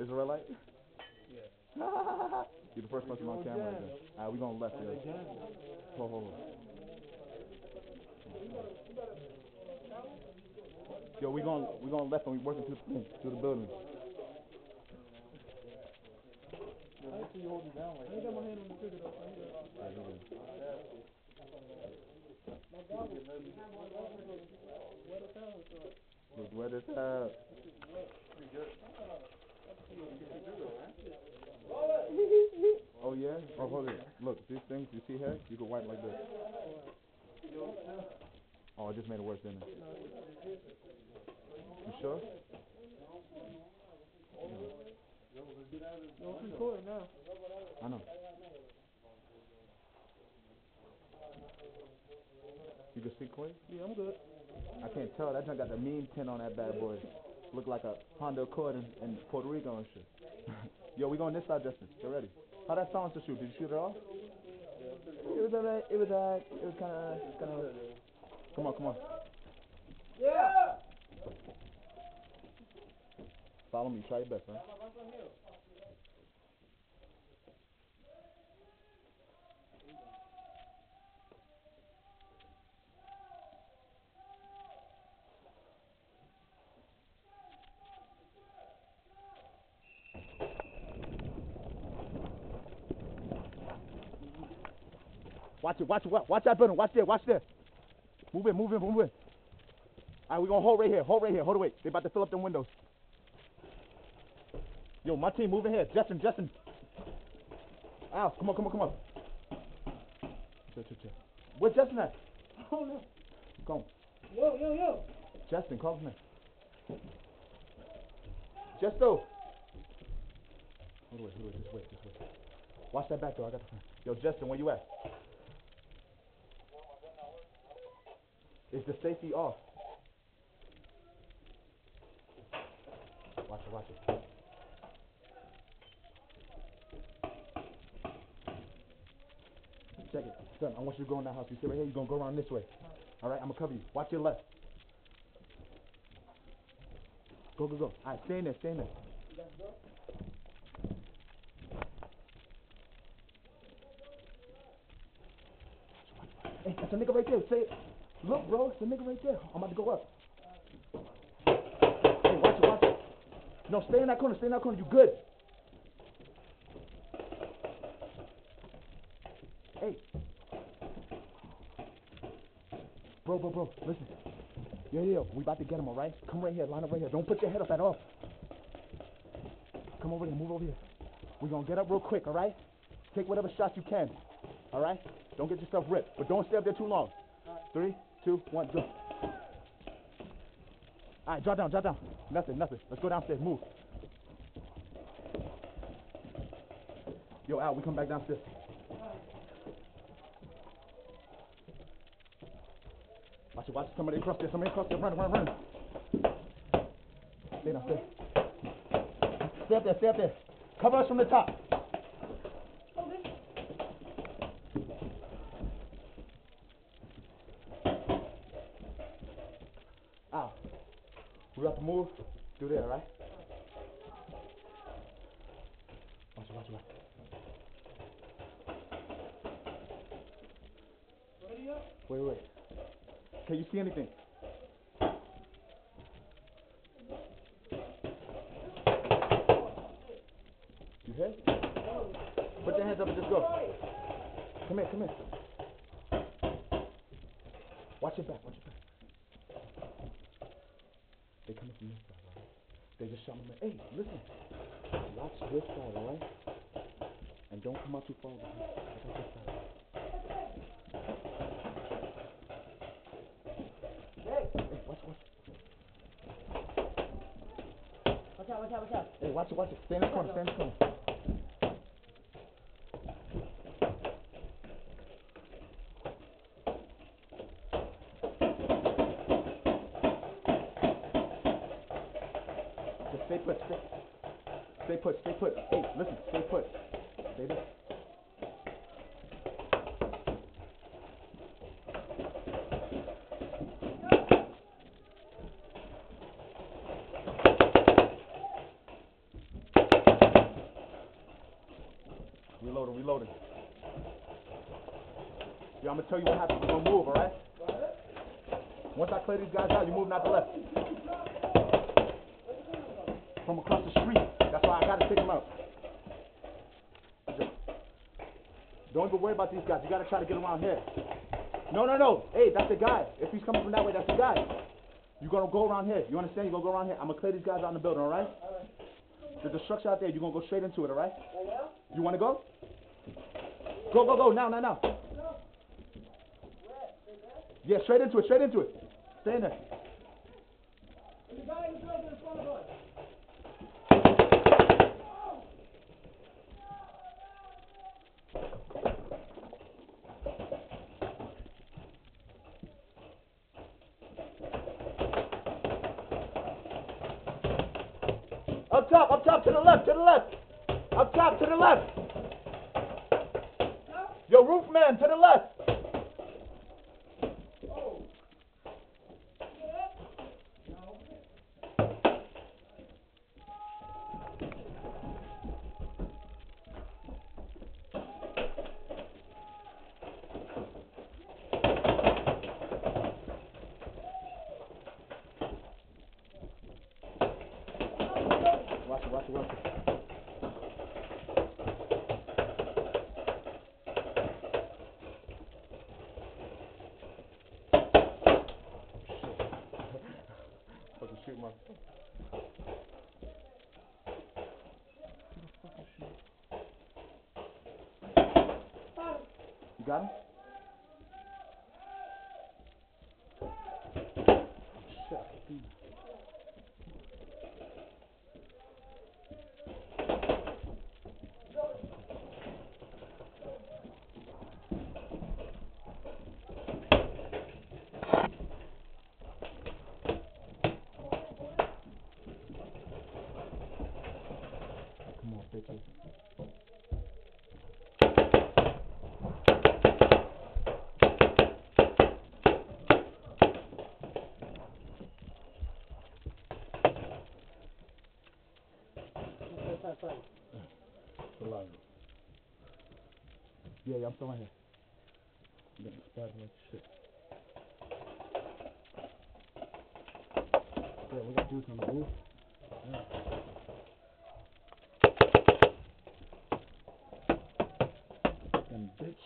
Is it red light? Yeah. You're the first person on camera right there. Alright, we going left here. Hold. Yo, we going left and we working to the building. I see you holding down like that. I got my hand on the trigger though. Look wet as hell. Oh yeah? Oh hold it. Look, these things you see here, you can wipe like this. Oh, I just made it worse, didn't it? You sure? No, it's recording now. I know. You can see Clay? Yeah, I'm good. I can't tell. That junk got the mean tint on that bad boy. Look like a Honda Accord in Puerto Rico and shit. Yo, we going this side, Justin. Get ready. How that sound to shoot? Did you shoot it off? It was alright. It was kind of. Come on. Yeah. Follow me. Try your best, man. Watch it. Watch that building. Watch there. Move in. Alright, we gonna hold right here. Hold the weight. They about to fill up them windows. Yo, my team moving here. Justin. Al, come on. Chill. Where's Justin at? Oh no. Come on. Yo. Justin, call him in. Justo. Hold the weight. Just wait. Watch that back door. I got the phone. Yo, Justin, where you at? Is the safety off? Watch it. Check it. Son, I want you to go in that house. You sit right here. You're going to go around this way. All right, I'm going to cover you. Watch your left. Go. All right, stay in there. Hey, that's a nigga right there. Say it. Look, bro, it's a nigga right there. I'm about to go up. Hey, watch it. No, stay in that corner. You good. Hey. Bro, listen. Yeah, we about to get him, all right? Come right here, line up right here. Don't put your head up at all. Come over here, move over here. We're going to get up real quick, all right? Take whatever shots you can, all right? Don't get yourself ripped, but don't stay up there too long. 3, 2, 1, go. All right, drop down. Nothing. Let's go downstairs, move. Yo, Al, we come back downstairs. Watch somebody across there, run. Stay down. Stay up there. Cover us from the top. Al, we have to move through there, right? Watch. Wait. Can you see anything? You hear? Put your hands up and just go. Come here. Watch your back. They coming from this side, alright? They just shot me. Hey, listen. Watch this side, alright? And don't come out too far. Watch out this side. Hey, watch. Watch out. Hey, watch it. Stay in the corner. Just stay put. Hey, listen, stay put. Stay there. Reloading. Yo, I'm gonna tell you what happens. We're gonna move, all right? Once I clear these guys out, you move out the left. From across the street. That's why I gotta take them out. Don't even worry about these guys. You gotta try to get around here. No. Hey, that's the guy. If he's coming from that way, that's the guy. You're gonna go around here. You understand? You're gonna go around here. I'm gonna clear these guys out in the building, all right? There's a structure out there. You're gonna go straight into it, all right? You wanna go? Go. Now. Yeah, straight into it. Stay in there. The guy in the building in front of us. Up top, to the left. Up top, to the left. Yo, roof man, to the left. Watch it. Fucking shoot my. You got him? Shit. Come on, bitches. Yeah, I'm still in here. I'm getting splattered like shit. Yeah, we got dudes on the roof. Yeah. Them bitch.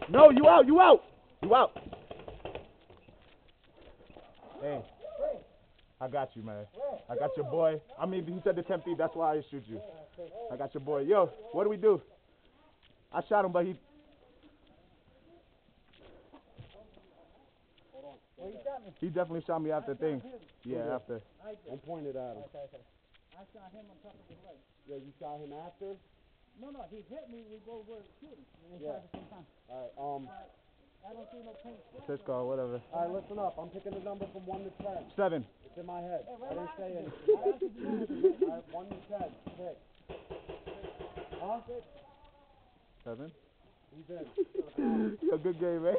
No, you out. Hey, I got you, man. I got your boy. I mean, he said the 10 feet, that's why I shoot you. I got your boy. Yo, what do we do? I shot him, but he... Well, he shot me. He definitely shot me after thing. Yeah, after. Don't point it at him. Okay. I shot him on top of his leg. Yeah, you shot him after? No, he hit me. We both were shooting. We Yeah. shot at the same time. Alright, I don't see no paint. Cisco, whatever. alright, listen up. I'm picking the number from 1 to 10. 7. It's in my head. Hey, I didn't say relax. anything. Alright, 1 to 10. Pick. Huh? 7. He's in. Yo, good game, man.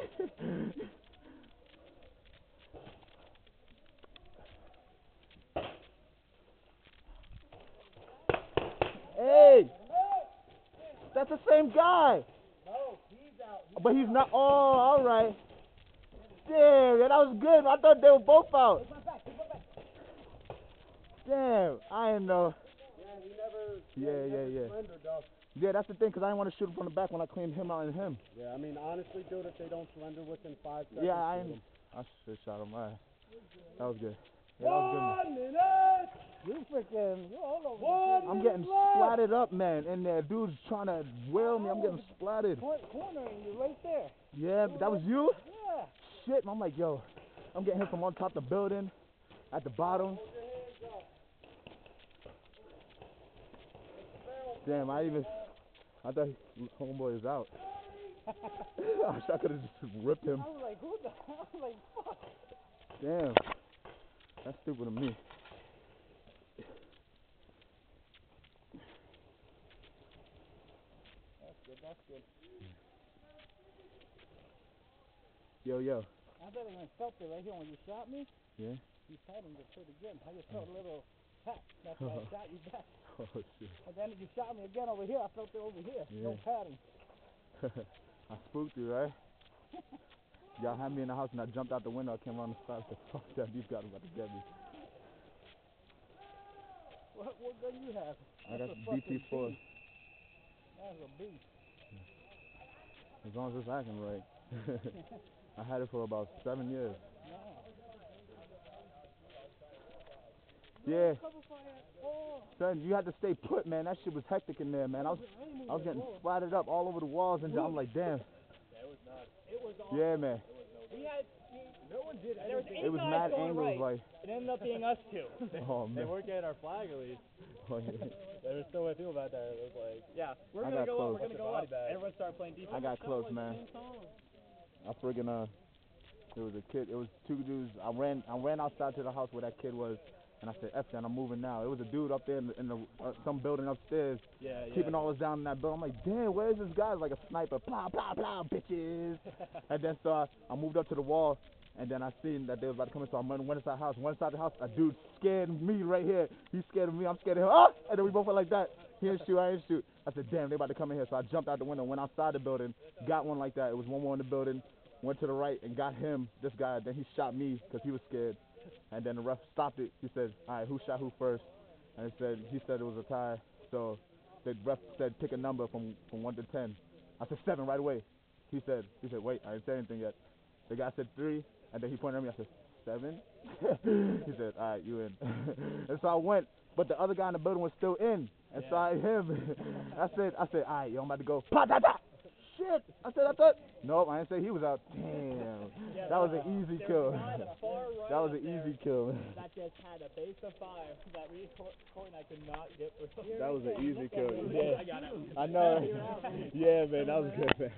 Hey! That's the same guy! No, he's out. But he's not. Oh, alright. Damn, yeah, that was good. I thought they were both out. Take my back. Damn, I didn't know. Yeah, he never. Yeah, he yeah, never yeah. surrendered, though. Yeah, that's the thing, 'cause I didn't want to shoot him from the back when I cleaned him out and him. Yeah, I mean, honestly, dude, if they don't surrender within 5 seconds, Yeah, I shoot didn't. 'em. I should have shot him. Right. That was good. Yeah, that was good. 1 minute! You freaking, you're all over One I'm minute getting left! splatted up, man, in there. Dude's trying to wheel me. I'm getting splatted. cornering you right there. Yeah, that was you? Yeah. Shit, I'm like, yo, I'm getting hit from on top of the building, at the bottom. Damn, I thought homeboy is out. I wish I could have just ripped him. I was like, who the hell? I was like, fuck. Damn, that's stupid of me. That's good. Yo, yo. I bet I even felt it right here when you shot me. Yeah? You patted it pretty good. I just felt a little pat. That's why I shot you back. Oh, shit. And then you shot me again over here. I felt it over here. Yeah. No patting. I spooked you, right? Y'all had me in the house and I jumped out the window. I came around the side and said, fuck that, these guys are about to get me. What gun you have? I got That's the a fucking DT4. beast. That's a beast. As long as it's acting right. I had it for about 7 years. Yeah. Son, you had to stay put, man. That shit was hectic in there, man. I was getting splattered up all over the walls, and I'm like, damn. It was awesome. Yeah, man. No one did There was 8 It was guys mad going angles, right. like. It ended up being us 2. Oh They man. weren't getting our flag at least. Oh, yeah. There was still a feel about that. It was like, Yeah, we're I gonna got go close. up. We're gonna go Body up. bag. Everyone started playing defense. I got close, man. I friggin' there was a kid. It was 2 dudes. I ran outside to the house where that kid was, and I said, "F that, I'm moving now." It was a dude up there in the some building upstairs, keeping all us down in that building. I'm like, damn, where's this guy? Like a sniper, blah blah blah, bitches. And then so I moved up to the wall, and then I seen that they was about to come in, so I went inside the house. Went inside the house, a dude scared me right here. He's scared of me, I'm scared of him. Ah! And then we both went like that. He didn't shoot, I didn't shoot. I said, damn, they about to come in here. So I jumped out the window, went outside the building, got one like that. It was one more in the building. Went to the right and got him, this guy. Then he shot me because he was scared. And then the ref stopped it. He said, all right, who shot who first? And he said it was a tie. So the ref said, pick a number from 1 to 10. I said 7 right away. He said, wait, I didn't say anything yet. The guy said 3, and then he pointed at me. I said, 7? He said, all right, you in. And so I went, but the other guy in the building was still in. And so I him. I said, all right, yo, I'm about to go. Pa, ta, ta. Shit! I thought. Nope, I didn't say he was out. Damn. Yeah, That was an easy kill. Guy on the far right That was up an there easy kill. That just had a base of fire that we Corey and I could not get through. That was an easy kill. I got it. I know. Yeah, man, that was good, man.